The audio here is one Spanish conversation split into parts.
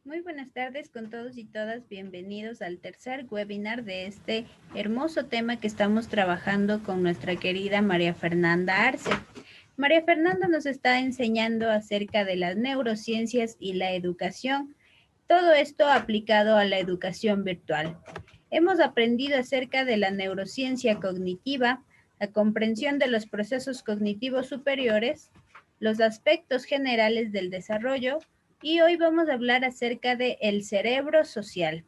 Muy buenas tardes con todos y todas. Bienvenidos al tercer webinar de este hermoso tema que estamos trabajando con nuestra querida María Fernanda Arce. María Fernanda nos está enseñando acerca de las neurociencias y la educación. Todo esto aplicado a la educación virtual. Hemos aprendido acerca de la neurociencia cognitiva, la comprensión de los procesos cognitivos superiores, los aspectos generales del desarrollo, y hoy vamos a hablar acerca de el cerebro social.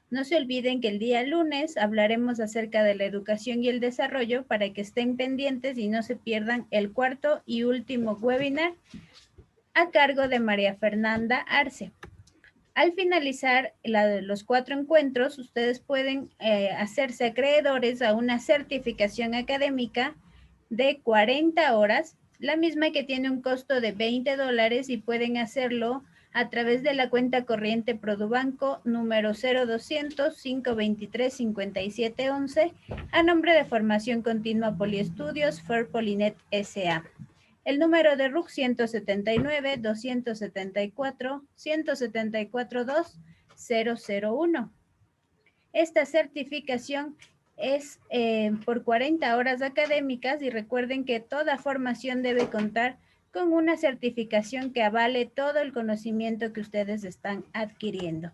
No se olviden que el día lunes hablaremos acerca de la educación y el desarrollo para que estén pendientes y no se pierdan el cuarto y último webinar a cargo de María Fernanda Arce. Al finalizar los 4 encuentros, ustedes pueden hacerse acreedores a una certificación académica de 40 horas, la misma que tiene un costo de $20 y pueden hacerlo a través de la cuenta corriente Produbanco número 0200-523-5711 a nombre de Formación Continua Poliestudios FER Polinet S.A. El número de RUC 179-274-174-2-001. Esta certificación es por 40 horas académicas y recuerden que toda formación debe contar con una certificación que avale todo el conocimiento que ustedes están adquiriendo.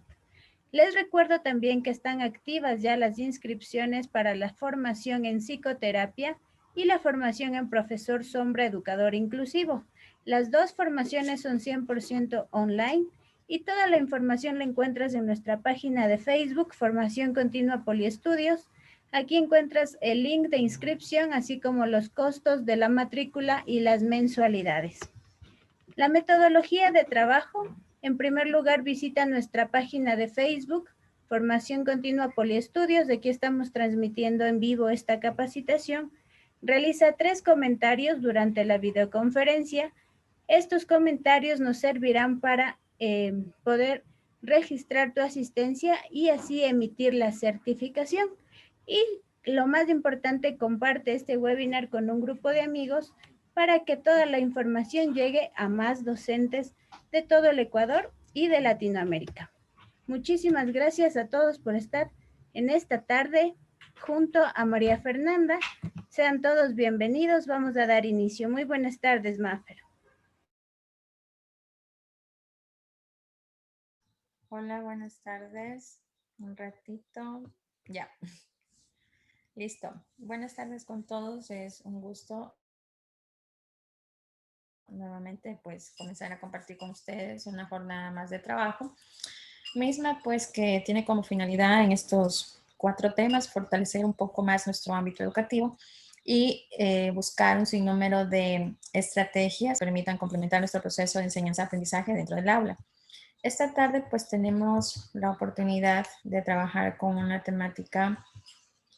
Les recuerdo también que están activas ya las inscripciones para la formación en psicoterapia y la formación en profesor sombra educador inclusivo. Las dos formaciones son 100% online y toda la información la encuentras en nuestra página de Facebook, Formación Continua Poliestudios. Aquí encuentras el link de inscripción, así como los costos de la matrícula y las mensualidades. La metodología de trabajo. En primer lugar, visita nuestra página de Facebook, Formación Continua Poliestudios. De aquí estamos transmitiendo en vivo esta capacitación. Realiza 3 comentarios durante la videoconferencia. Estos comentarios nos servirán para poder registrar tu asistencia y así emitir la certificación. Y lo más importante, comparte este webinar con un grupo de amigos para que toda la información llegue a más docentes de todo el Ecuador y de Latinoamérica. Muchísimas gracias a todos por estar en esta tarde junto a María Fernanda. Sean todos bienvenidos. Vamos a dar inicio. Muy buenas tardes, Mafer. Hola, buenas tardes. Un ratito. Ya. Listo. Buenas tardes con todos. Es un gusto nuevamente pues comenzar a compartir con ustedes una jornada más de trabajo. Misma pues que tiene como finalidad en estos 4 temas fortalecer un poco más nuestro ámbito educativo y buscar un sinnúmero de estrategias que permitan complementar nuestro proceso de enseñanza-aprendizaje dentro del aula. Esta tarde pues tenemos la oportunidad de trabajar con una temática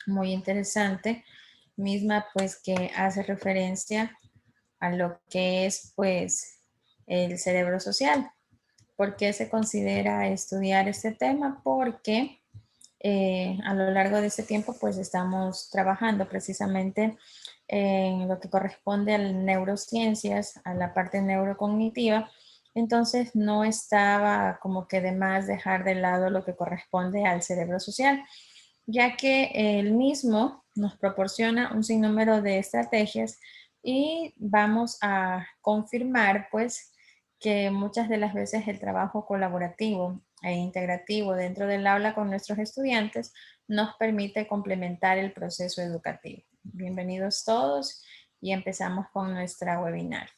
muy interesante, misma pues que hace referencia a lo que es pues el cerebro social. ¿Por qué se considera estudiar este tema? Porque a lo largo de este tiempo pues estamos trabajando precisamente en lo que corresponde a las neurociencias, a la parte neurocognitiva. Entonces no estaba como que de más dejar de lado lo que corresponde al cerebro social, ya que el mismo nos proporciona un sinnúmero de estrategias y vamos a confirmar pues que muchas de las veces el trabajo colaborativo e integrativo dentro del aula con nuestros estudiantes nos permite complementar el proceso educativo. Bienvenidos todos y empezamos con nuestra webinar.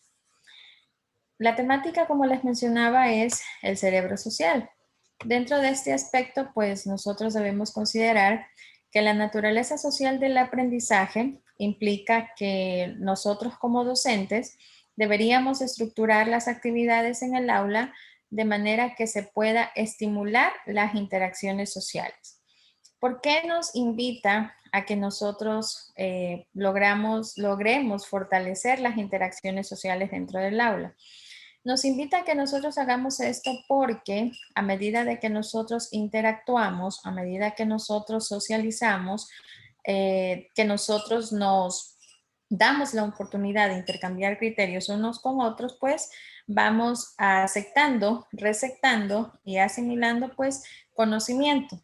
La temática, como les mencionaba, es el cerebro social. Dentro de este aspecto, pues nosotros debemos considerar que la naturaleza social del aprendizaje implica que nosotros como docentes deberíamos estructurar las actividades en el aula de manera que se pueda estimular las interacciones sociales. ¿Por qué nos invita a que nosotros logremos fortalecer las interacciones sociales dentro del aula? Nos invita a que nosotros hagamos esto porque a medida de que nosotros interactuamos, a medida que nosotros socializamos, que nosotros nos damos la oportunidad de intercambiar criterios unos con otros, pues vamos aceptando, receptando y asimilando pues conocimiento.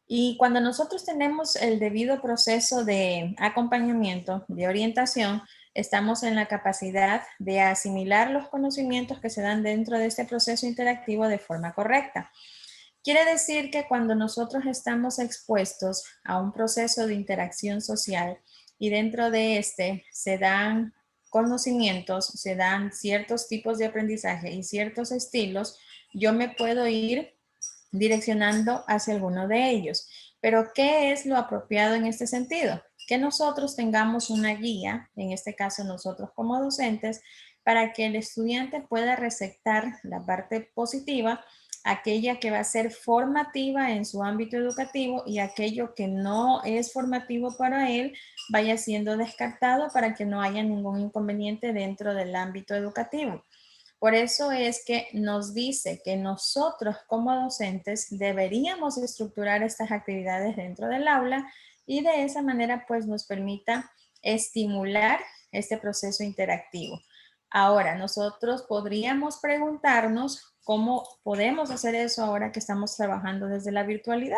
Y cuando nosotros tenemos el debido proceso de acompañamiento, de orientación, estamos en la capacidad de asimilar los conocimientos que se dan dentro de este proceso interactivo de forma correcta. Quiere decir que cuando nosotros estamos expuestos a un proceso de interacción social y dentro de este se dan conocimientos, se dan ciertos tipos de aprendizaje y ciertos estilos, yo me puedo ir direccionando hacia alguno de ellos. Pero, ¿qué es lo apropiado en este sentido? Que nosotros tengamos una guía, en este caso nosotros como docentes, para que el estudiante pueda receptar la parte positiva, aquella que va a ser formativa en su ámbito educativo y aquello que no es formativo para él vaya siendo descartado para que no haya ningún inconveniente dentro del ámbito educativo. Por eso es que nos dice que nosotros como docentes deberíamos estructurar estas actividades dentro del aula y de esa manera pues nos permita estimular este proceso interactivo. Ahora, nosotros podríamos preguntarnos cómo podemos hacer eso ahora que estamos trabajando desde la virtualidad.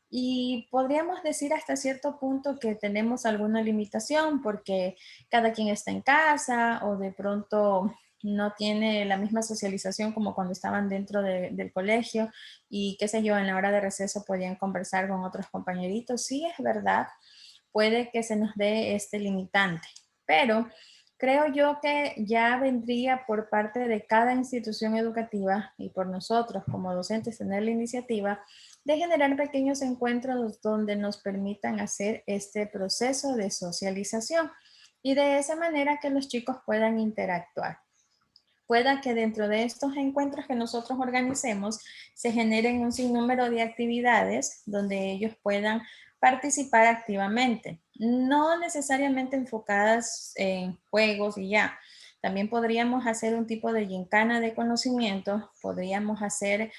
Y podríamos decir hasta cierto punto que tenemos alguna limitación porque cada quien está en casa o de pronto no tiene la misma socialización como cuando estaban dentro del colegio y qué sé yo, en la hora de receso podían conversar con otros compañeritos. Sí, es verdad, puede que se nos dé este limitante, pero creo yo que ya vendría por parte de cada institución educativa y por nosotros como docentes tener la iniciativa de generar pequeños encuentros donde nos permitan hacer este proceso de socialización y de esa manera que los chicos puedan interactuar. Pueda que dentro de estos encuentros que nosotros organicemos se generen un sinnúmero de actividades donde ellos puedan participar activamente, no necesariamente enfocadas en juegos y ya. También podríamos hacer un tipo de gincana de conocimiento, podríamos hacer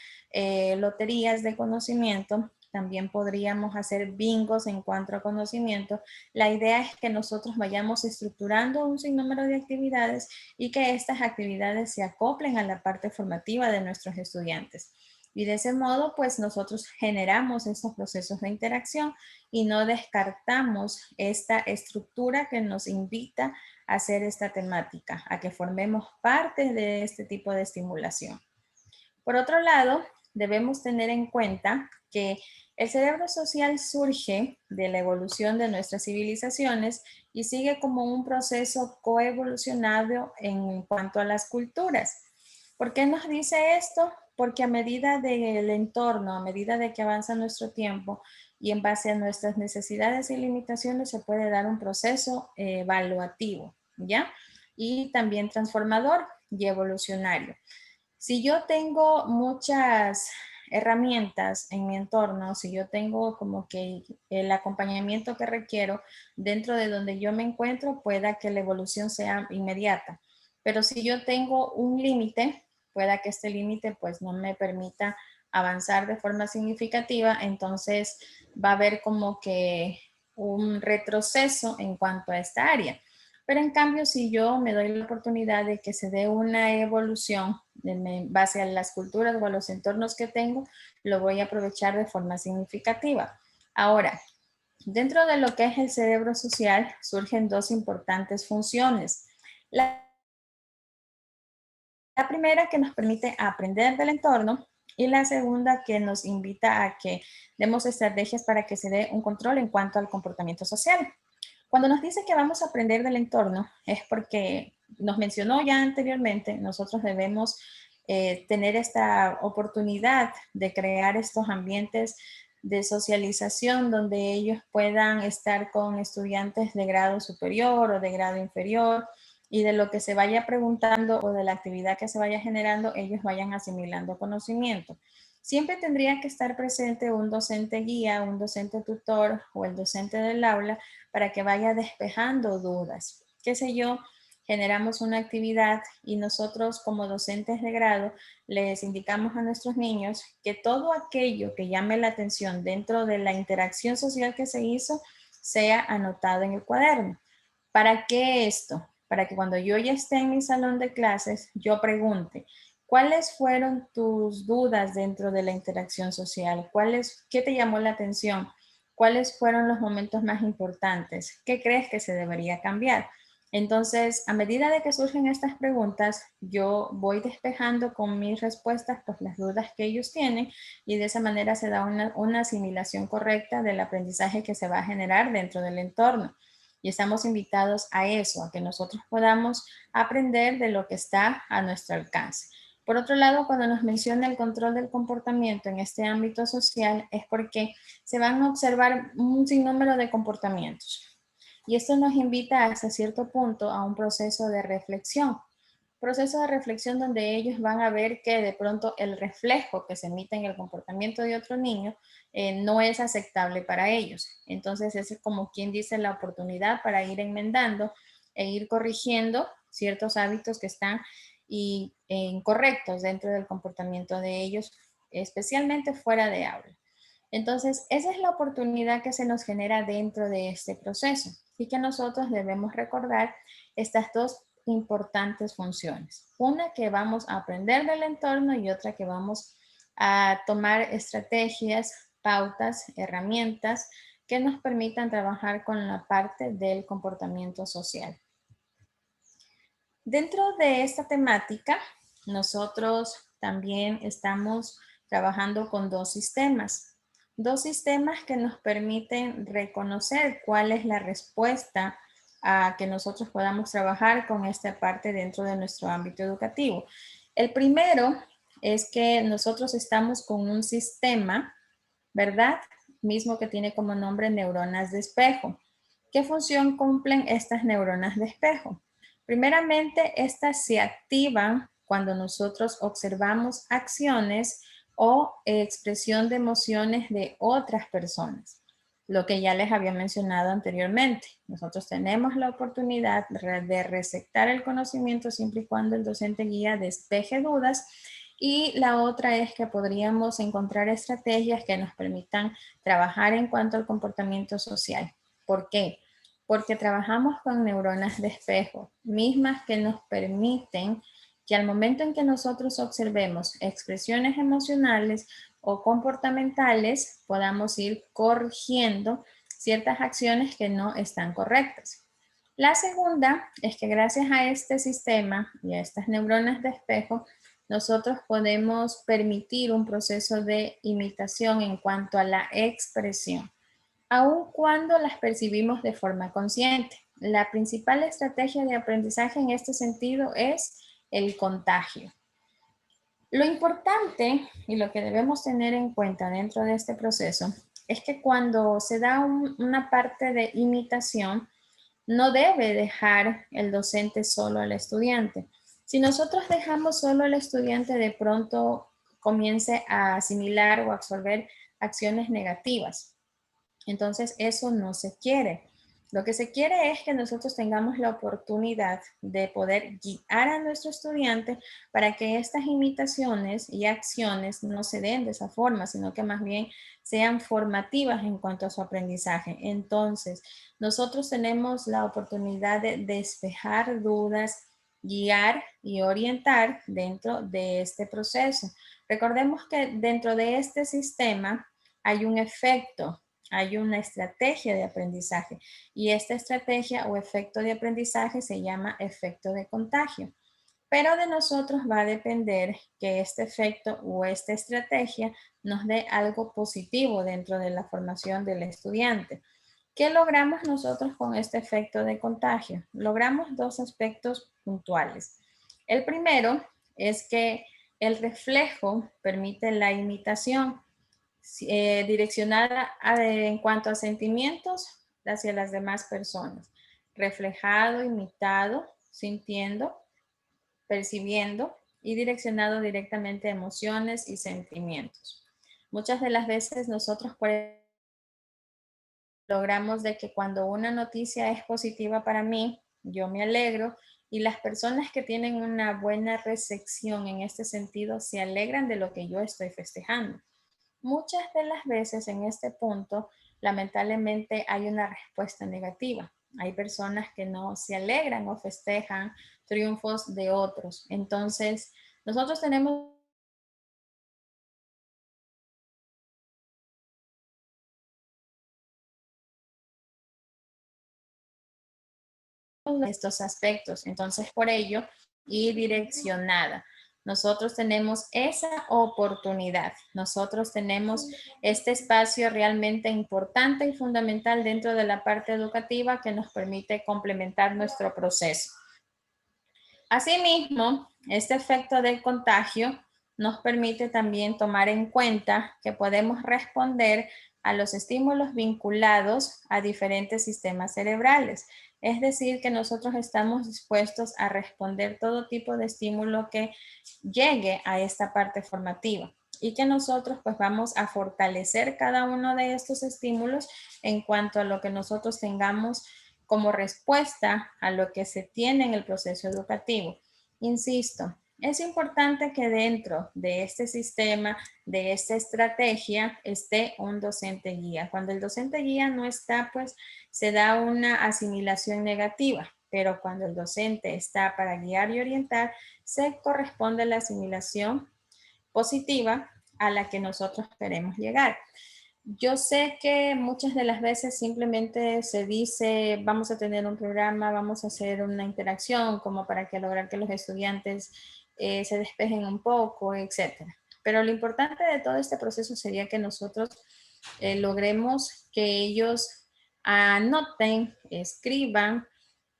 loterías de conocimiento, también podríamos hacer bingos en cuanto a conocimiento. La idea es que nosotros vayamos estructurando un sinnúmero de actividades y que estas actividades se acoplen a la parte formativa de nuestros estudiantes. Y de ese modo, pues nosotros generamos estos procesos de interacción y no descartamos esta estructura que nos invita a hacer esta temática, a que formemos parte de este tipo de estimulación. Por otro lado, debemos tener en cuenta que el cerebro social surge de la evolución de nuestras civilizaciones y sigue como un proceso coevolucionario en cuanto a las culturas. ¿Por qué nos dice esto? Porque a medida del entorno, a medida de que avanza nuestro tiempo y en base a nuestras necesidades y limitaciones se puede dar un proceso evaluativo, ¿ya? Y también transformador y evolucionario. Si yo tengo muchas herramientas en mi entorno, si yo tengo como que el acompañamiento que requiero dentro de donde yo me encuentro, pueda que la evolución sea inmediata. Pero si yo tengo un límite, pueda que este límite pues no me permita avanzar de forma significativa, entonces va a haber como que un retroceso en cuanto a esta área. Pero en cambio, si yo me doy la oportunidad de que se dé una evolución en base a las culturas o a los entornos que tengo, lo voy a aprovechar de forma significativa. Ahora, dentro de lo que es el cerebro social, surgen dos importantes funciones. La primera que nos permite aprender del entorno y la segunda que nos invita a que demos estrategias para que se dé un control en cuanto al comportamiento social. Cuando nos dice que vamos a aprender del entorno es porque nos mencionó ya anteriormente, nosotros debemos tener esta oportunidad de crear estos ambientes de socialización donde ellos puedan estar con estudiantes de grado superior o de grado inferior y de lo que se vaya preguntando o de la actividad que se vaya generando, ellos vayan asimilando conocimiento. Siempre tendría que estar presente un docente guía, un docente tutor o el docente del aula para que vaya despejando dudas. Qué sé yo, generamos una actividad y nosotros como docentes de grado les indicamos a nuestros niños que todo aquello que llame la atención dentro de la interacción social que se hizo sea anotado en el cuaderno. ¿Para qué esto? Para que cuando yo ya esté en mi salón de clases, yo pregunte, ¿cuáles fueron tus dudas dentro de la interacción social? ¿Qué te llamó la atención? ¿Cuáles fueron los momentos más importantes? ¿Qué crees que se debería cambiar? Entonces, a medida de que surgen estas preguntas, yo voy despejando con mis respuestas pues, las dudas que ellos tienen y de esa manera se da una asimilación correcta del aprendizaje que se va a generar dentro del entorno. Y estamos invitados a eso, a que nosotros podamos aprender de lo que está a nuestro alcance. Por otro lado, cuando nos menciona el control del comportamiento en este ámbito social, es porque se van a observar un sinnúmero de comportamientos. Y esto nos invita hasta cierto punto a un proceso de reflexión donde ellos van a ver que de pronto el reflejo que se emite en el comportamiento de otro niño no es aceptable para ellos. Entonces es como quien dice la oportunidad para ir enmendando e ir corrigiendo ciertos hábitos que están incorrectos dentro del comportamiento de ellos, especialmente fuera de aula. Entonces, esa es la oportunidad que se nos genera dentro de este proceso y que nosotros debemos recordar estas dos importantes funciones. Una que vamos a aprender del entorno y otra que vamos a tomar estrategias, pautas, herramientas que nos permitan trabajar con la parte del comportamiento social. Dentro de esta temática, nosotros también estamos trabajando con dos sistemas que nos permiten reconocer cuál es la respuesta a que nosotros podamos trabajar con esta parte dentro de nuestro ámbito educativo. El primero es que nosotros estamos con un sistema, ¿verdad? Mismo que tiene como nombre neuronas de espejo. ¿Qué función cumplen estas neuronas de espejo? Primeramente, estas se activan cuando nosotros observamos acciones o expresión de emociones de otras personas. Lo que ya les había mencionado anteriormente. Nosotros tenemos la oportunidad de receptar el conocimiento siempre y cuando el docente guía despeje dudas. Y la otra es que podríamos encontrar estrategias que nos permitan trabajar en cuanto al comportamiento social. ¿Por qué? Porque trabajamos con neuronas de espejo, mismas que nos permiten que al momento en que nosotros observemos expresiones emocionales o comportamentales, podamos ir corrigiendo ciertas acciones que no están correctas. La segunda es que gracias a este sistema y a estas neuronas de espejo, nosotros podemos permitir un proceso de imitación en cuanto a la expresión, aun cuando las percibimos de forma consciente. La principal estrategia de aprendizaje en este sentido es el contagio. Lo importante y lo que debemos tener en cuenta dentro de este proceso es que cuando se da una parte de imitación, no debe dejar el docente solo al estudiante. Si nosotros dejamos solo al estudiante, de pronto comience a asimilar o absorber acciones negativas. Entonces, eso no se quiere. Lo que se quiere es que nosotros tengamos la oportunidad de poder guiar a nuestro estudiante para que estas imitaciones y acciones no se den de esa forma, sino que más bien sean formativas en cuanto a su aprendizaje. Entonces, nosotros tenemos la oportunidad de despejar dudas, guiar y orientar dentro de este proceso. Recordemos que dentro de este sistema hay un efecto, hay una estrategia de aprendizaje y esta estrategia o efecto de aprendizaje se llama efecto de contagio. Pero de nosotros va a depender que este efecto o esta estrategia nos dé algo positivo dentro de la formación del estudiante. ¿Qué logramos nosotros con este efecto de contagio? Logramos dos aspectos puntuales. El primero es que el reflejo permite la imitación direccionada en cuanto a sentimientos hacia las demás personas. Reflejado, imitado, sintiendo, percibiendo y direccionado directamente a emociones y sentimientos. Muchas de las veces nosotros logramos de que cuando una noticia es positiva para mí, yo me alegro y las personas que tienen una buena recepción en este sentido se alegran de lo que yo estoy festejando. Muchas de las veces en este punto, lamentablemente hay una respuesta negativa. Hay personas que no se alegran o festejan triunfos de otros. Entonces, nosotros tenemos estos aspectos. Entonces, por ello, y direccionada. Nosotros tenemos esa oportunidad. Nosotros tenemos este espacio realmente importante y fundamental dentro de la parte educativa que nos permite complementar nuestro proceso. Asimismo, este efecto del contagio nos permite también tomar en cuenta que podemos responder a los estímulos vinculados a diferentes sistemas cerebrales. Es decir, que nosotros estamos dispuestos a responder todo tipo de estímulo que llegue a esta parte formativa y que nosotros pues vamos a fortalecer cada uno de estos estímulos en cuanto a lo que nosotros tengamos como respuesta a lo que se tiene en el proceso educativo. Insisto, es importante que dentro de este sistema, de esta estrategia, esté un docente guía. Cuando el docente guía no está, pues se da una asimilación negativa, pero cuando el docente está para guiar y orientar, se corresponde la asimilación positiva a la que nosotros queremos llegar. Yo sé que muchas de las veces simplemente se dice, vamos a tener un programa, vamos a hacer una interacción como para que lograr que los estudiantes se despejen un poco, etcétera. Pero lo importante de todo este proceso sería que nosotros logremos que ellos anoten, escriban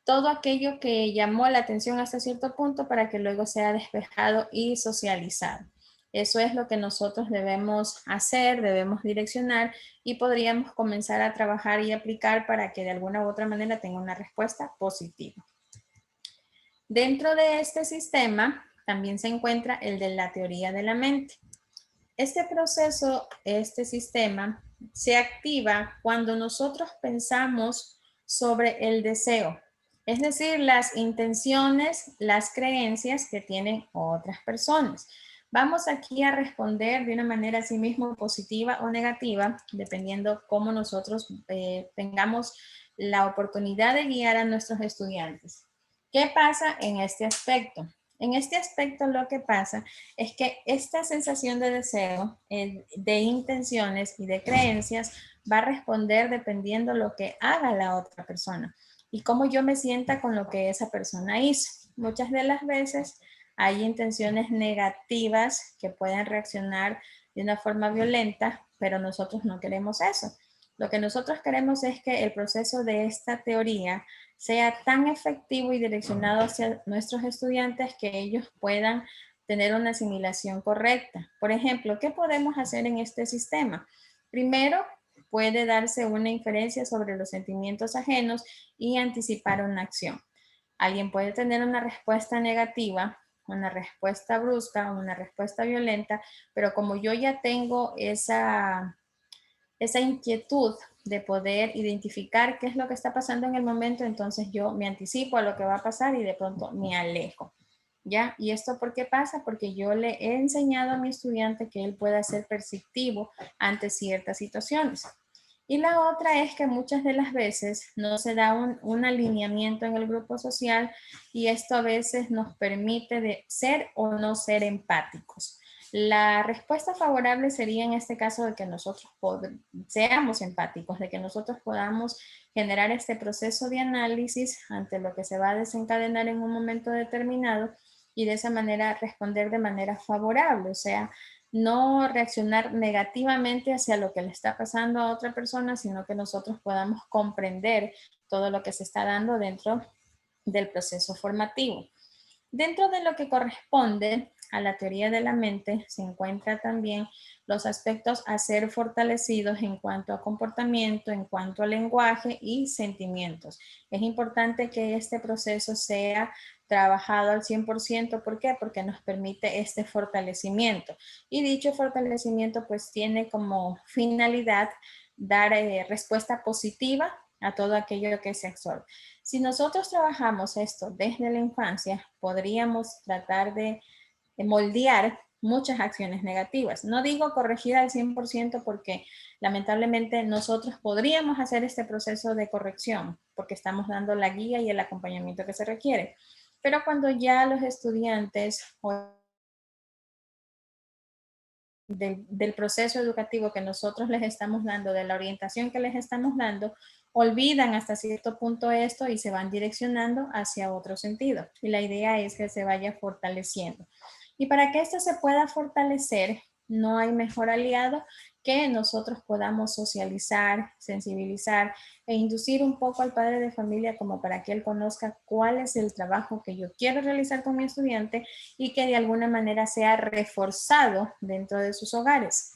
todo aquello que llamó la atención hasta cierto punto para que luego sea despejado y socializado. Eso es lo que nosotros debemos hacer, debemos direccionar y podríamos comenzar a trabajar y aplicar para que de alguna u otra manera tenga una respuesta positiva. Dentro de este sistema también se encuentra el de la teoría de la mente. Este proceso, este sistema, se activa cuando nosotros pensamos sobre el deseo, es decir, las intenciones, las creencias que tienen otras personas. Vamos aquí a responder de una manera así mismo positiva o negativa, dependiendo cómo nosotros tengamos la oportunidad de guiar a nuestros estudiantes. ¿Qué pasa en este aspecto? En este aspecto lo que pasa es que esta sensación de deseo, de intenciones y de creencias va a responder dependiendo lo que haga la otra persona y cómo yo me sienta con lo que esa persona hizo. Muchas de las veces hay intenciones negativas que pueden reaccionar de una forma violenta, pero nosotros no queremos eso. Lo que nosotros queremos es que el proceso de esta teoría sea tan efectivo y direccionado hacia nuestros estudiantes que ellos puedan tener una asimilación correcta. Por ejemplo, ¿qué podemos hacer en este sistema? Primero, puede darse una inferencia sobre los sentimientos ajenos y anticipar una acción. Alguien puede tener una respuesta negativa, una respuesta brusca, una respuesta violenta, pero como yo ya tengo esa inquietud de poder identificar qué es lo que está pasando en el momento, entonces yo me anticipo a lo que va a pasar y de pronto me alejo. ¿Ya? ¿Y esto por qué pasa? Porque yo le he enseñado a mi estudiante que él pueda ser perceptivo ante ciertas situaciones. Y la otra es que muchas de las veces no se da un alineamiento en el grupo social y esto a veces nos permite de ser o no ser empáticos. La respuesta favorable sería en este caso de que nosotros seamos empáticos, de que nosotros podamos generar este proceso de análisis ante lo que se va a desencadenar en un momento determinado y de esa manera responder de manera favorable, o sea, no reaccionar negativamente hacia lo que le está pasando a otra persona, sino que nosotros podamos comprender todo lo que se está dando dentro del proceso formativo. Dentro de lo que corresponde a la teoría de la mente se encuentra también los aspectos a ser fortalecidos en cuanto a comportamiento, en cuanto a lenguaje y sentimientos. Es importante que este proceso sea trabajado al 100%. ¿Por qué? Porque nos permite este fortalecimiento. Y dicho fortalecimiento pues tiene como finalidad dar respuesta positiva a todo aquello que se absorbe. Si nosotros trabajamos esto desde la infancia, podríamos tratar de moldear muchas acciones negativas. No digo corregir al 100% porque lamentablemente nosotros podríamos hacer este proceso de corrección porque estamos dando la guía y el acompañamiento que se requiere. Pero cuando ya los estudiantes del proceso educativo que nosotros les estamos dando, de la orientación que les estamos dando, olvidan hasta cierto punto esto y se van direccionando hacia otro sentido. Y la idea es que se vaya fortaleciendo. Y para que esto se pueda fortalecer, no hay mejor aliado que nosotros podamos socializar, sensibilizar e inducir un poco al padre de familia como para que él conozca cuál es el trabajo que yo quiero realizar con mi estudiante y que de alguna manera sea reforzado dentro de sus hogares.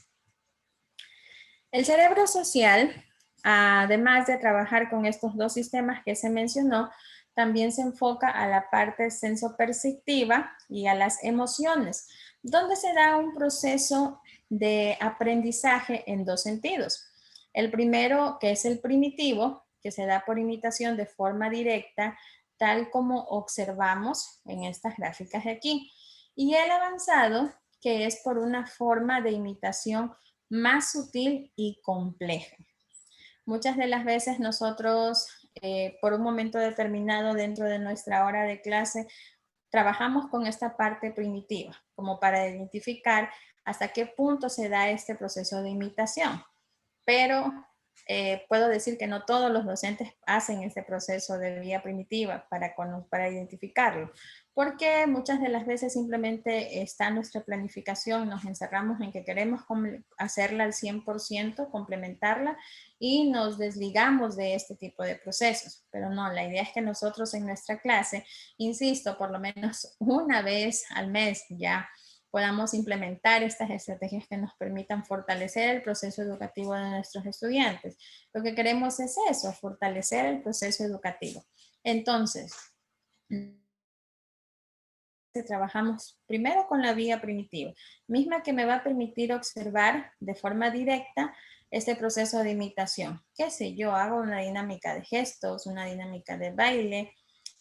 El cerebro social, además de trabajar con estos dos sistemas que se mencionó, también se enfoca a la parte sensoperceptiva y a las emociones, donde se da un proceso de aprendizaje en dos sentidos. El primero, que es el primitivo, que se da por imitación de forma directa, tal como observamos en estas gráficas de aquí. Y el avanzado, que es por una forma de imitación más sutil y compleja. Muchas de las veces nosotros, por un momento determinado dentro de nuestra hora de clase, trabajamos con esta parte primitiva, como para identificar hasta qué punto se da este proceso de imitación. Pero puedo decir que no todos los docentes hacen este proceso de vía primitiva para identificarlo, porque muchas de las veces simplemente está nuestra planificación, nos encerramos en que queremos hacerla al 100%, complementarla y nos desligamos de este tipo de procesos. Pero no, la idea es que nosotros en nuestra clase, insisto, por lo menos una vez al mes ya podamos implementar estas estrategias que nos permitan fortalecer el proceso educativo de nuestros estudiantes. Lo que queremos es eso, fortalecer el proceso educativo. Entonces, trabajamos primero con la vía primitiva, misma que me va a permitir observar de forma directa este proceso de imitación. ¿Qué sé yo? Hago una dinámica de gestos, una dinámica de baile,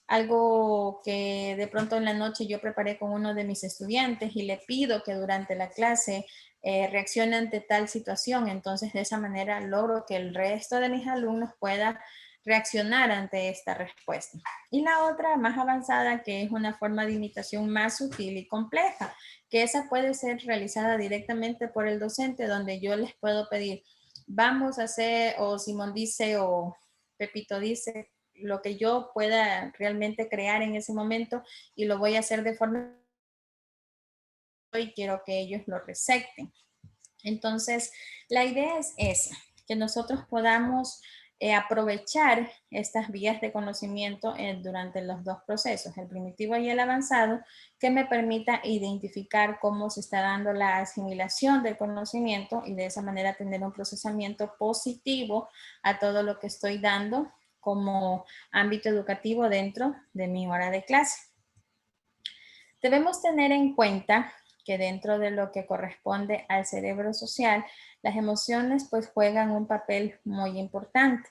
algo que de pronto en la noche yo preparé con uno de mis estudiantes y le pido que durante la clase reaccione ante tal situación. Entonces, de esa manera logro que el resto de mis alumnos pueda reaccionar ante esta respuesta. Y la otra más avanzada, que es una forma de imitación más sutil y compleja, que esa puede ser realizada directamente por el docente, donde yo les puedo pedir, vamos a hacer, o Simón dice, o Pepito dice, lo que yo pueda realmente crear en ese momento y lo voy a hacer de forma y quiero que ellos lo recepten. Entonces, la idea es esa, que nosotros podamos aprovechar estas vías de conocimiento durante los dos procesos, el primitivo y el avanzado, que me permita identificar cómo se está dando la asimilación del conocimiento y de esa manera tener un procesamiento positivo a todo lo que estoy dando como ámbito educativo dentro de mi hora de clase. Debemos tener en cuenta que dentro de lo que corresponde al cerebro social, las emociones pues juegan un papel muy importante.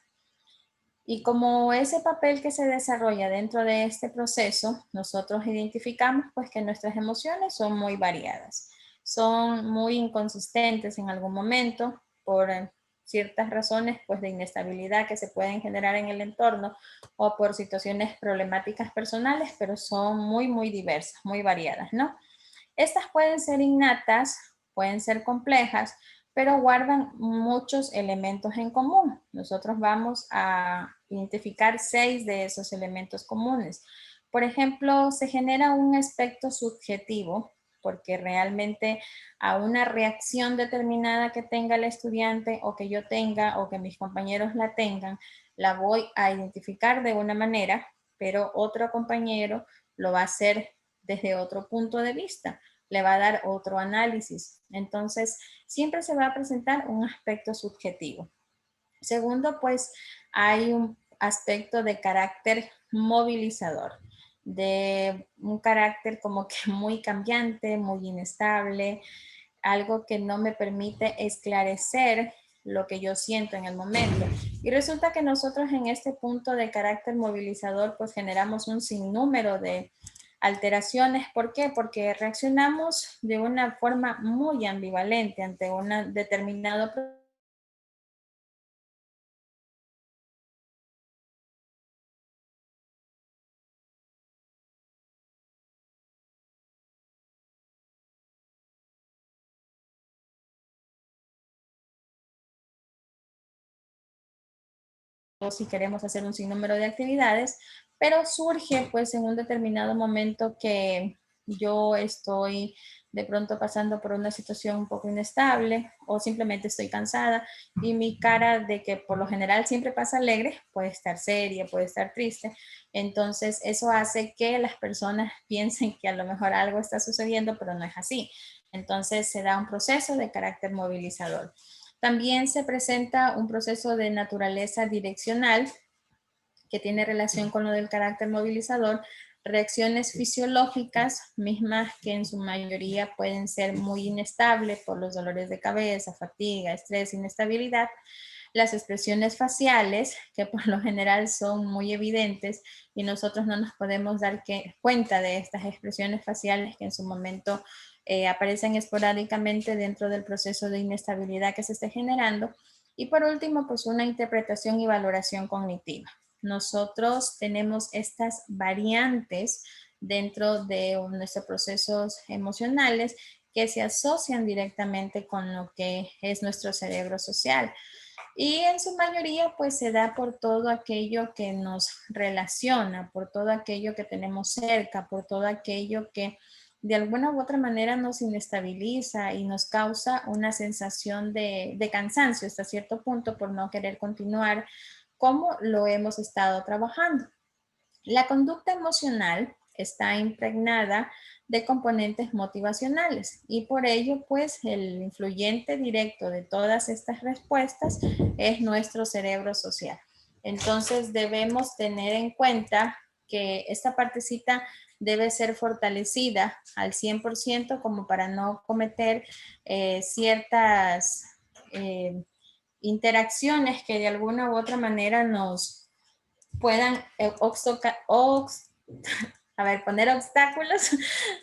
Y como ese papel que se desarrolla dentro de este proceso, nosotros identificamos pues que nuestras emociones son muy variadas, son muy inconsistentes en algún momento por ciertas razones pues de inestabilidad que se pueden generar en el entorno o por situaciones problemáticas personales, pero son muy diversas, muy variadas, ¿no? Estas pueden ser innatas, pueden ser complejas, pero guardan muchos elementos en común. Nosotros vamos a identificar 6 de esos elementos comunes. Por ejemplo, se genera un aspecto subjetivo porque realmente a una reacción determinada que tenga el estudiante o que yo tenga o que mis compañeros la tengan, la voy a identificar de una manera, pero otro compañero lo va a hacer desde otro punto de vista, le va a dar otro análisis. Entonces, siempre se va a presentar un aspecto subjetivo. Segundo, pues hay un aspecto de carácter movilizador, de un carácter como que muy cambiante, muy inestable, algo que no me permite esclarecer lo que yo siento en el momento. Y resulta que nosotros en este punto de carácter movilizador, pues generamos un sinnúmero de alteraciones. ¿Por qué? Porque reaccionamos de una forma muy ambivalente ante un determinado proceso. Si queremos hacer un sinnúmero de actividades, pero surge pues en un determinado momento que yo estoy de pronto pasando por una situación un poco inestable o simplemente estoy cansada y mi cara de que por lo general siempre pasa alegre, puede estar seria, puede estar triste. Entonces eso hace que las personas piensen que a lo mejor algo está sucediendo, pero no es así. Entonces se da un proceso de carácter movilizador. También se presenta un proceso de naturaleza direccional que tiene relación con lo del carácter movilizador, reacciones fisiológicas, mismas que en su mayoría pueden ser muy inestables por los dolores de cabeza, fatiga, estrés, inestabilidad. Las expresiones faciales, que por lo general son muy evidentes y nosotros no nos podemos dar cuenta de estas expresiones faciales que en su momento aparecen esporádicamente dentro del proceso de inestabilidad que se esté generando. Y por último, pues una interpretación y valoración cognitiva. Nosotros tenemos estas variantes dentro de nuestros procesos emocionales que se asocian directamente con lo que es nuestro cerebro social. Y en su mayoría pues se da por todo aquello que nos relaciona, por todo aquello que tenemos cerca, por todo aquello que de alguna u otra manera nos inestabiliza y nos causa una sensación de cansancio hasta cierto punto por no querer continuar como lo hemos estado trabajando. La conducta emocional está impregnada de componentes motivacionales y por ello, pues, el influyente directo de todas estas respuestas es nuestro cerebro social. Entonces, debemos tener en cuenta que esta partecita debe ser fortalecida al 100% como para no cometer ciertas interacciones que de alguna u otra manera nos puedan poner obstáculos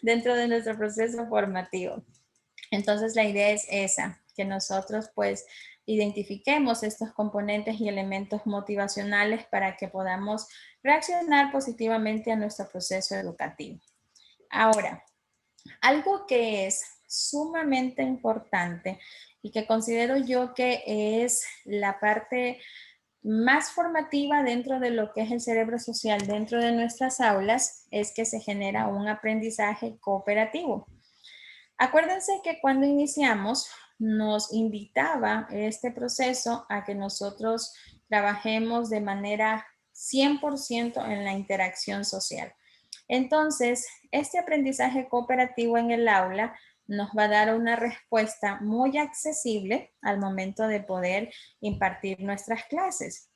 dentro de nuestro proceso formativo. Entonces la idea es esa, que nosotros pues identifiquemos estos componentes y elementos motivacionales para que podamos reaccionar positivamente a nuestro proceso educativo. Ahora, algo que es sumamente importante y que considero yo que es la parte más formativa dentro de lo que es el cerebro social dentro de nuestras aulas es que se genera un aprendizaje cooperativo. Acuérdense que cuando iniciamos nos invitaba este proceso a que nosotros trabajemos de manera 100% en la interacción social. Entonces, este aprendizaje cooperativo en el aula nos va a dar una respuesta muy accesible al momento de poder impartir nuestras clases.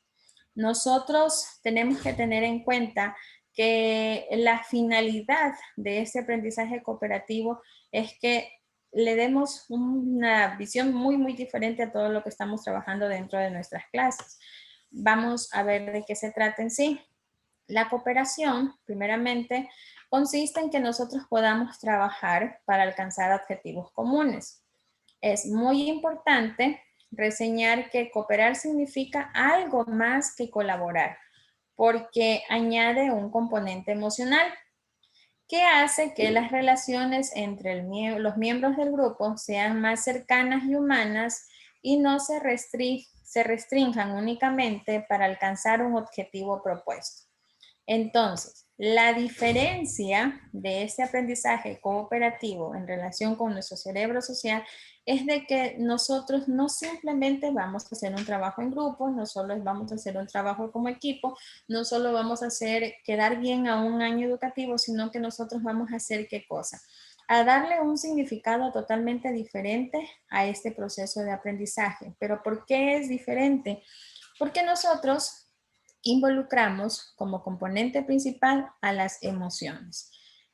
Nosotros tenemos que tener en cuenta que la finalidad de este aprendizaje cooperativo es que le demos una visión muy, muy diferente a todo lo que estamos trabajando dentro de nuestras clases. Vamos a ver de qué se trata en sí. La cooperación, primeramente, consiste en que nosotros podamos trabajar para alcanzar objetivos comunes. Es muy importante reseñar que cooperar significa algo más que colaborar, porque añade un componente emocional que hace que las relaciones entre los miembros del grupo sean más cercanas y humanas y no se restrinjan únicamente para alcanzar un objetivo propuesto. Entonces, la diferencia de este aprendizaje cooperativo en relación con nuestro cerebro social es de que nosotros no simplemente vamos a hacer un trabajo en grupo, no solo vamos a hacer un trabajo como equipo, no solo vamos a hacer quedar bien a un año educativo, sino que nosotros vamos a hacer ¿qué cosa? A darle un significado totalmente diferente a este proceso de aprendizaje. ¿Pero por qué es diferente? Porque nosotros involucramos como componente principal a las emociones.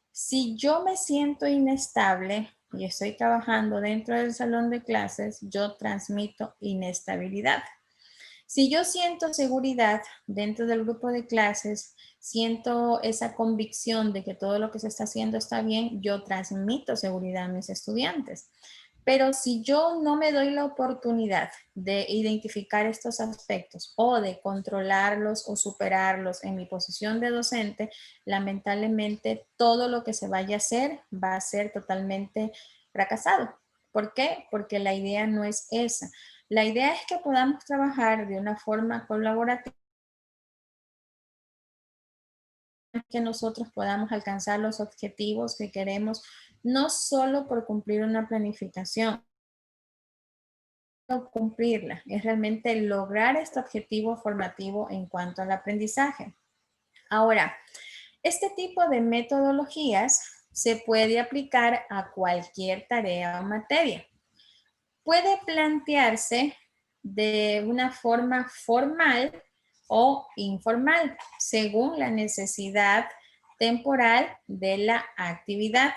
Si yo me siento inestable y estoy trabajando dentro del salón de clases, yo transmito inestabilidad. Si yo siento seguridad dentro del grupo de clases, siento esa convicción de que todo lo que se está haciendo está bien, yo transmito seguridad a mis estudiantes. Pero si yo no me doy la oportunidad de identificar estos aspectos o de controlarlos o superarlos en mi posición de docente, lamentablemente todo lo que se vaya a hacer va a ser totalmente fracasado. ¿Por qué? Porque la idea no es esa. La idea es que podamos trabajar de una forma colaborativa, que nosotros podamos alcanzar los objetivos que queremos, no solo por cumplir una planificación, cumplirla, es realmente lograr este objetivo formativo en cuanto al aprendizaje. Ahora, este tipo de metodologías se puede aplicar a cualquier tarea o materia. Puede plantearse de una forma formal o informal, según la necesidad temporal de la actividad.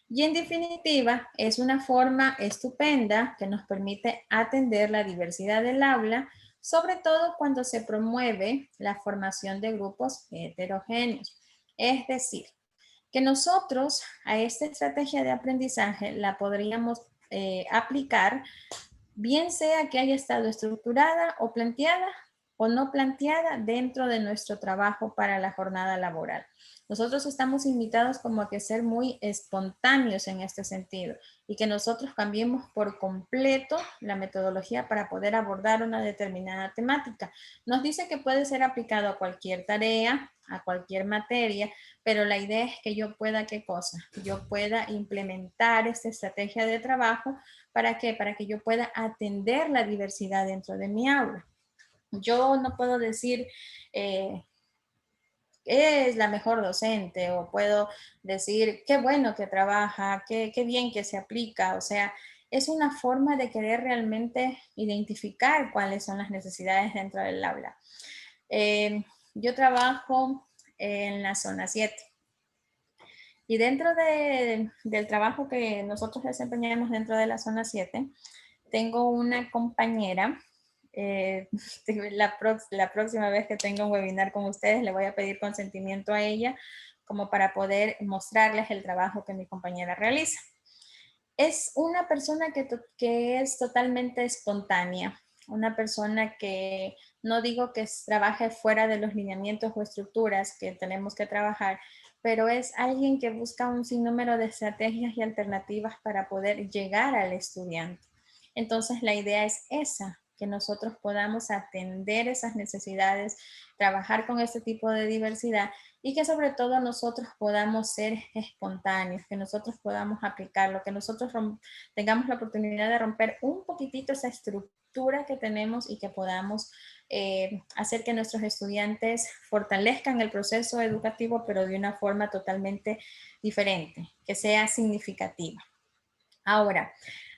Y en definitiva, es una forma estupenda que nos permite atender la diversidad del aula, sobre todo cuando se promueve la formación de grupos heterogéneos. Es decir, que nosotros a esta estrategia de aprendizaje la podríamos aplicar, bien sea que haya estado estructurada o no planteada dentro de nuestro trabajo para la jornada laboral. Nosotros estamos invitados como a que ser muy espontáneos en este sentido y que nosotros cambiemos por completo la metodología para poder abordar una determinada temática. Nos dice que puede ser aplicado a cualquier tarea, a cualquier materia, pero la idea es que yo pueda, ¿qué cosa? Yo pueda implementar esta estrategia de trabajo. ¿Para qué? Para que yo pueda atender la diversidad dentro de mi aula. Yo no puedo decir, es la mejor docente, o puedo decir qué bueno que trabaja, qué bien que se aplica. O sea, es una forma de querer realmente identificar cuáles son las necesidades dentro del aula. Yo trabajo en la zona 7 y dentro del trabajo que nosotros desempeñamos dentro de la zona 7, tengo una compañera. eh, la próxima vez que tenga un webinar con ustedes, le voy a pedir consentimiento a ella como para poder mostrarles el trabajo que mi compañera realiza. Es una persona que es totalmente espontánea, una persona que no digo que trabaje fuera de los lineamientos o estructuras que tenemos que trabajar, pero es alguien que busca un sinnúmero de estrategias y alternativas para poder llegar al estudiante. Entonces la idea es esa, que nosotros podamos atender esas necesidades, trabajar con este tipo de diversidad y que sobre todo nosotros podamos ser espontáneos, que nosotros podamos aplicarlo, que nosotros tengamos la oportunidad de romper un poquitito esa estructura que tenemos y que podamos hacer que nuestros estudiantes fortalezcan el proceso educativo, pero de una forma totalmente diferente, que sea significativa. Ahora,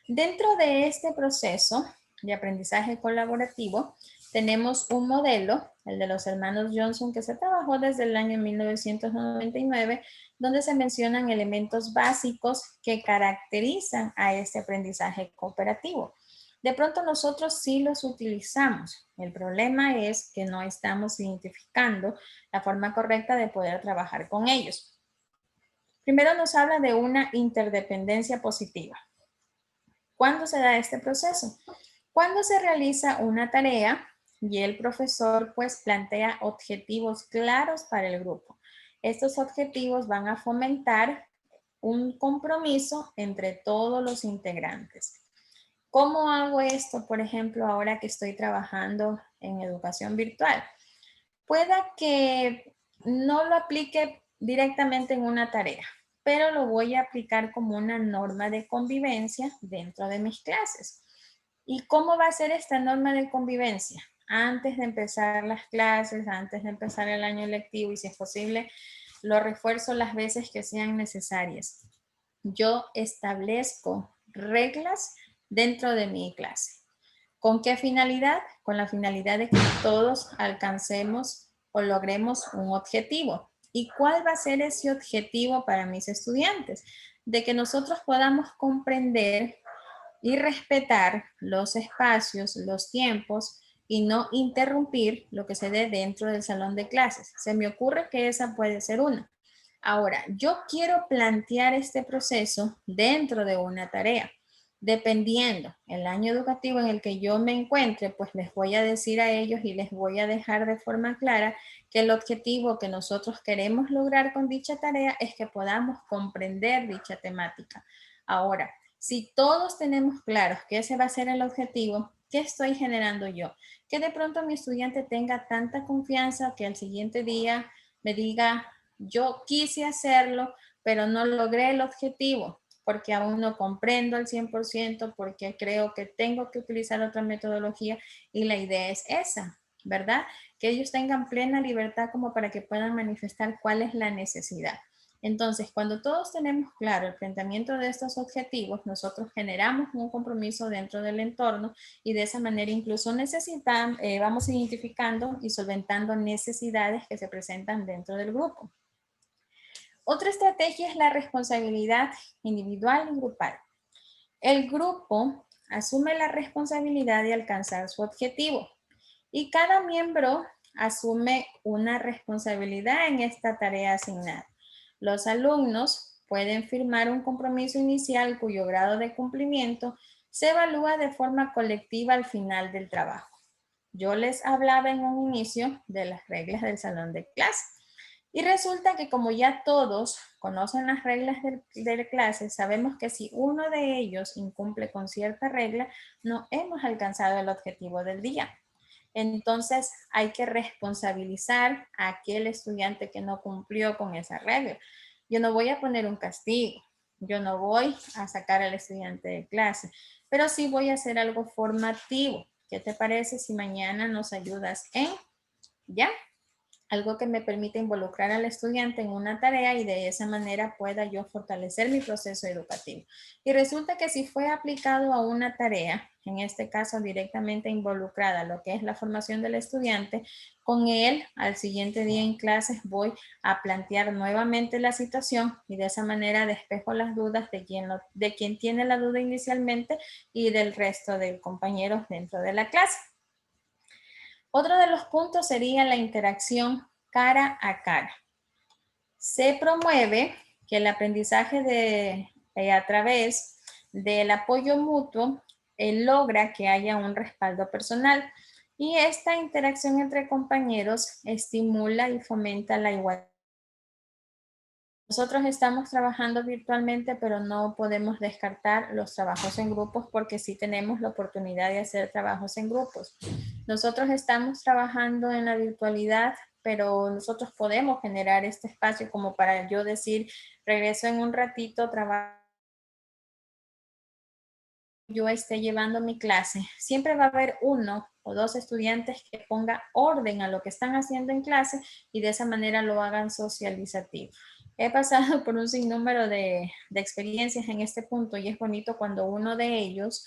dentro de este proceso de aprendizaje colaborativo, tenemos un modelo, el de los hermanos Johnson, que se trabajó desde el año 1999, donde se mencionan elementos básicos que caracterizan a este aprendizaje cooperativo. De pronto nosotros sí los utilizamos. El problema es que no estamos identificando la forma correcta de poder trabajar con ellos. Primero nos habla de una interdependencia positiva. ¿Cuándo se da este proceso? Cuando se realiza una tarea y el profesor pues plantea objetivos claros para el grupo. Estos objetivos van a fomentar un compromiso entre todos los integrantes. ¿Cómo hago esto, por ejemplo, ahora que estoy trabajando en educación virtual? Pueda que no lo aplique directamente en una tarea, pero lo voy a aplicar como una norma de convivencia dentro de mis clases. ¿Y cómo va a ser esta norma de convivencia? Antes de empezar las clases, antes de empezar el año lectivo y si es posible, lo refuerzo las veces que sean necesarias. Yo establezco reglas dentro de mi clase. ¿Con qué finalidad? Con la finalidad de que todos alcancemos o logremos un objetivo. ¿Y cuál va a ser ese objetivo para mis estudiantes? De que nosotros podamos comprender y respetar los espacios, los tiempos y no interrumpir lo que se dé dentro del salón de clases. Se me ocurre que esa puede ser una. Ahora, yo quiero plantear este proceso dentro de una tarea. Dependiendo el año educativo en el que yo me encuentre, pues les voy a decir a ellos y les voy a dejar de forma clara que el objetivo que nosotros queremos lograr con dicha tarea es que podamos comprender dicha temática. Ahora, si todos tenemos claros que ese va a ser el objetivo, ¿qué estoy generando yo? Que de pronto mi estudiante tenga tanta confianza que al siguiente día me diga, yo quise hacerlo, pero no logré el objetivo porque aún no comprendo al 100%, porque creo que tengo que utilizar otra metodología y la idea es esa, ¿verdad? Que ellos tengan plena libertad como para que puedan manifestar cuál es la necesidad. Entonces, cuando todos tenemos claro el planteamiento de estos objetivos, nosotros generamos un compromiso dentro del entorno y de esa manera incluso vamos identificando y solventando necesidades que se presentan dentro del grupo. Otra estrategia es la responsabilidad individual y grupal. El grupo asume la responsabilidad de alcanzar su objetivo y cada miembro asume una responsabilidad en esta tarea asignada. Los alumnos pueden firmar un compromiso inicial cuyo grado de cumplimiento se evalúa de forma colectiva al final del trabajo. Yo les hablaba en un inicio de las reglas del salón de clase. Y resulta que como ya todos conocen las reglas de clase, sabemos que si uno de ellos incumple con cierta regla, no hemos alcanzado el objetivo del día. Entonces hay que responsabilizar a aquel estudiante que no cumplió con esa regla. Yo no voy a poner un castigo, yo no voy a sacar al estudiante de clase, pero sí voy a hacer algo formativo. ¿Qué te parece si mañana nos ayudas en, ya? Algo que me permite involucrar al estudiante en una tarea y de esa manera pueda yo fortalecer mi proceso educativo. Y resulta que si fue aplicado a una tarea, en este caso directamente involucrada lo que es la formación del estudiante, con él al siguiente día en clases voy a plantear nuevamente la situación y de esa manera despejo las dudas de quien tiene la duda inicialmente y del resto de compañeros dentro de la clase. Otro de los puntos sería la interacción cara a cara. Se promueve que el aprendizaje a través del apoyo mutuo logra que haya un respaldo personal y esta interacción entre compañeros estimula y fomenta la igualdad. Nosotros estamos trabajando virtualmente, pero no podemos descartar los trabajos en grupos porque sí tenemos la oportunidad de hacer trabajos en grupos. Nosotros estamos trabajando en la virtualidad, pero nosotros podemos generar este espacio como para yo decir, regreso en un ratito, trabajo. Yo esté llevando mi clase, siempre va a haber uno o dos estudiantes que ponga orden a lo que están haciendo en clase y de esa manera lo hagan socializativo. He pasado por un sinnúmero de experiencias en este punto y es bonito cuando uno de ellos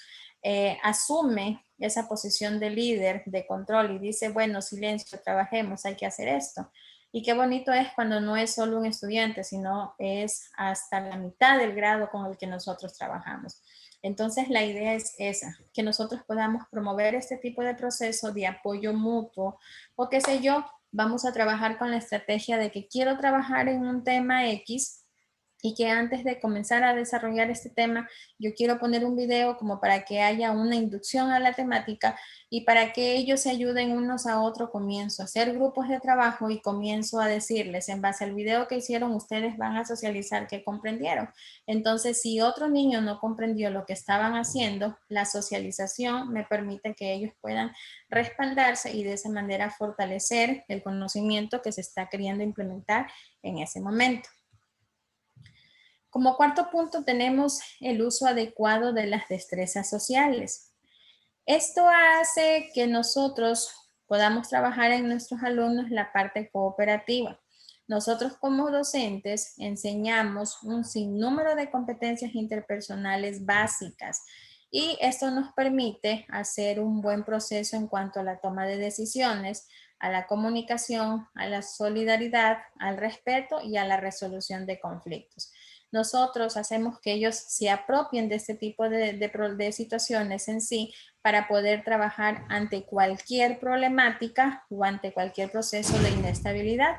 asume esa posición de líder, de control y dice, bueno, silencio, trabajemos, hay que hacer esto. Y qué bonito es cuando no es solo un estudiante, sino es hasta la mitad del grado con el que nosotros trabajamos. Entonces, la idea es esa, que nosotros podamos promover este tipo de proceso de apoyo mutuo o qué sé yo, vamos a trabajar con la estrategia de que quiero trabajar en un tema X y que antes de comenzar a desarrollar este tema, yo quiero poner un video como para que haya una inducción a la temática y para que ellos se ayuden unos a otros, comienzo a hacer grupos de trabajo y comienzo a decirles, en base al video que hicieron, ustedes van a socializar que comprendieron. Entonces, si otro niño no comprendió lo que estaban haciendo, la socialización me permite que ellos puedan respaldarse y de esa manera fortalecer el conocimiento que se está queriendo implementar en ese momento. Como cuarto punto tenemos el uso adecuado de las destrezas sociales. Esto hace que nosotros podamos trabajar en nuestros alumnos la parte cooperativa. Nosotros como docentes enseñamos un sinnúmero de competencias interpersonales básicas y esto nos permite hacer un buen proceso en cuanto a la toma de decisiones, a la comunicación, a la solidaridad, al respeto y a la resolución de conflictos. Nosotros hacemos que ellos se apropien de este tipo de situaciones en sí para poder trabajar ante cualquier problemática o ante cualquier proceso de inestabilidad.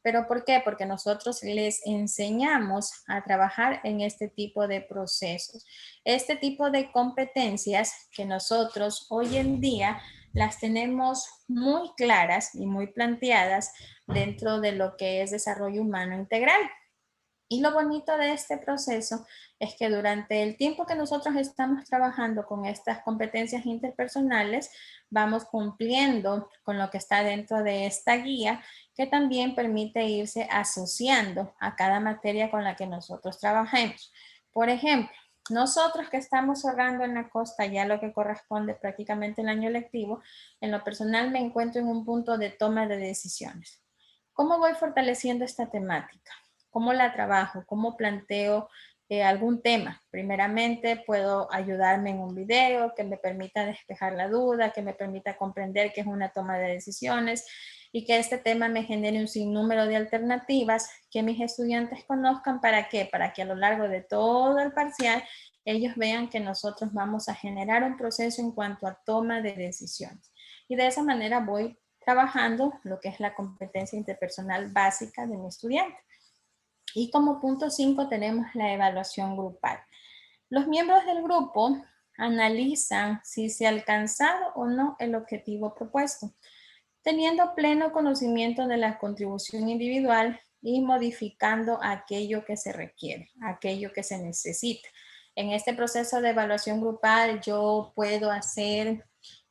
¿Pero por qué? Porque nosotros les enseñamos a trabajar en este tipo de procesos. Este tipo de competencias que nosotros hoy en día las tenemos muy claras y muy planteadas dentro de lo que es desarrollo humano integral. Y lo bonito de este proceso es que durante el tiempo que nosotros estamos trabajando con estas competencias interpersonales, vamos cumpliendo con lo que está dentro de esta guía, que también permite irse asociando a cada materia con la que nosotros trabajemos. Por ejemplo, nosotros que estamos cerrando en la costa ya lo que corresponde prácticamente el año lectivo, en lo personal me encuentro en un punto de toma de decisiones. ¿Cómo voy fortaleciendo esta temática? ¿Cómo la trabajo? ¿Cómo planteo algún tema? Primeramente, puedo ayudarme en un video que me permita despejar la duda, que me permita comprender qué es una toma de decisiones y que este tema me genere un sinnúmero de alternativas que mis estudiantes conozcan. ¿Para qué? Para que a lo largo de todo el parcial ellos vean que nosotros vamos a generar un proceso en cuanto a toma de decisiones. Y de esa manera voy trabajando lo que es la competencia interpersonal básica de mi estudiante. Y como punto 5 tenemos la evaluación grupal. Los miembros del grupo analizan si se ha alcanzado o no el objetivo propuesto, teniendo pleno conocimiento de la contribución individual y modificando aquello que se requiere, aquello que se necesita. En este proceso de evaluación grupal yo puedo hacer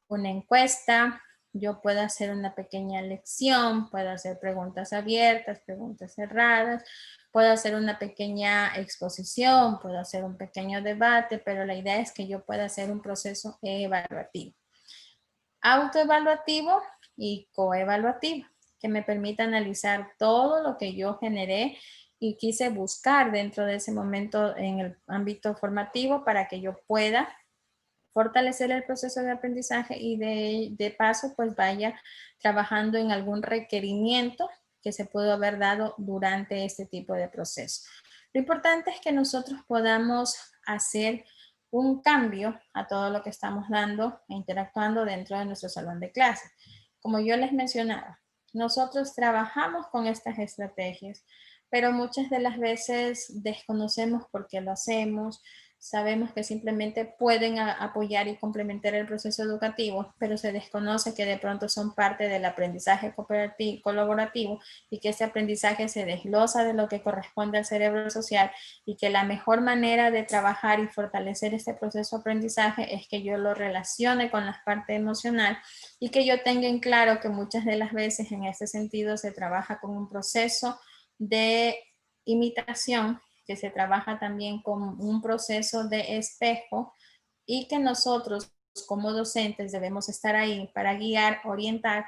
una encuesta, yo puedo hacer una pequeña lección, puedo hacer preguntas abiertas, preguntas cerradas, puedo hacer una pequeña exposición, puedo hacer un pequeño debate, pero la idea es que yo pueda hacer un proceso evaluativo. Autoevaluativo y coevaluativo, que me permita analizar todo lo que yo generé y quise buscar dentro de ese momento en el ámbito formativo para que yo pueda fortalecer el proceso de aprendizaje y de paso pues vaya trabajando en algún requerimiento que se pudo haber dado durante este tipo de proceso. Lo importante es que nosotros podamos hacer un cambio a todo lo que estamos dando e interactuando dentro de nuestro salón de clase. Como yo les mencionaba, nosotros trabajamos con estas estrategias, pero muchas de las veces desconocemos por qué lo hacemos. Sabemos que simplemente pueden apoyar y complementar el proceso educativo, pero se desconoce que de pronto son parte del aprendizaje colaborativo y que ese aprendizaje se desglosa de lo que corresponde al cerebro social y que la mejor manera de trabajar y fortalecer este proceso de aprendizaje es que yo lo relacione con la parte emocional y que yo tenga en claro que muchas de las veces en este sentido se trabaja con un proceso de imitación, que se trabaja también con un proceso de espejo y que nosotros como docentes debemos estar ahí para guiar, orientar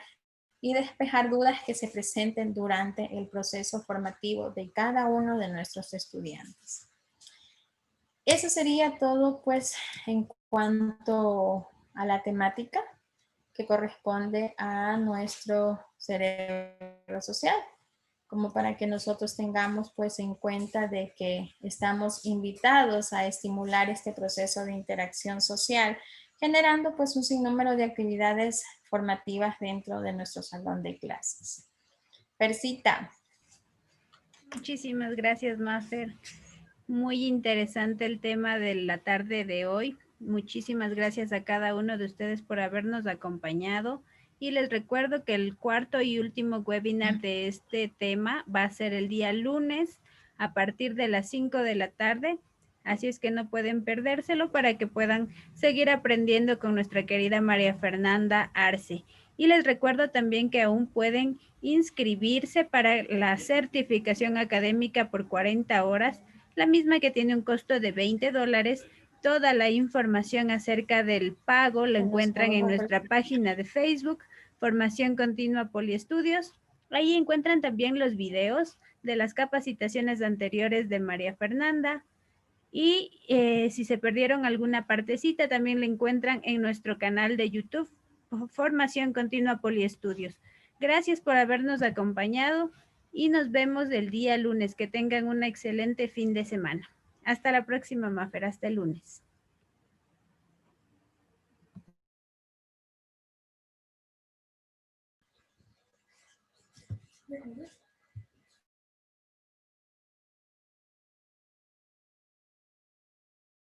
y despejar dudas que se presenten durante el proceso formativo de cada uno de nuestros estudiantes. Eso sería todo pues en cuanto a la temática que corresponde a nuestro cerebro social, como para que nosotros tengamos pues en cuenta de que estamos invitados a estimular este proceso de interacción social, generando pues un sinnúmero de actividades formativas dentro de nuestro salón de clases. Persita. Muchísimas gracias, Mafer. Muy interesante el tema de la tarde de hoy. Muchísimas gracias a cada uno de ustedes por habernos acompañado. Y les recuerdo que el cuarto y último webinar de este tema va a ser el día lunes a partir de las 5 de la tarde. Así es que no pueden perdérselo para que puedan seguir aprendiendo con nuestra querida María Fernanda Arce. Y les recuerdo también que aún pueden inscribirse para la certificación académica por 40 horas, la misma que tiene un costo de $20. Toda la información acerca del pago la encuentran en nuestra página de Facebook, Formación Continua Poliestudios. Ahí encuentran también los videos de las capacitaciones anteriores de María Fernanda. Y si se perdieron alguna partecita, también la encuentran en nuestro canal de YouTube, Formación Continua Poliestudios. Gracias por habernos acompañado y nos vemos el día lunes. Que tengan un excelente fin de semana. Hasta la próxima, Mafer. Hasta el lunes.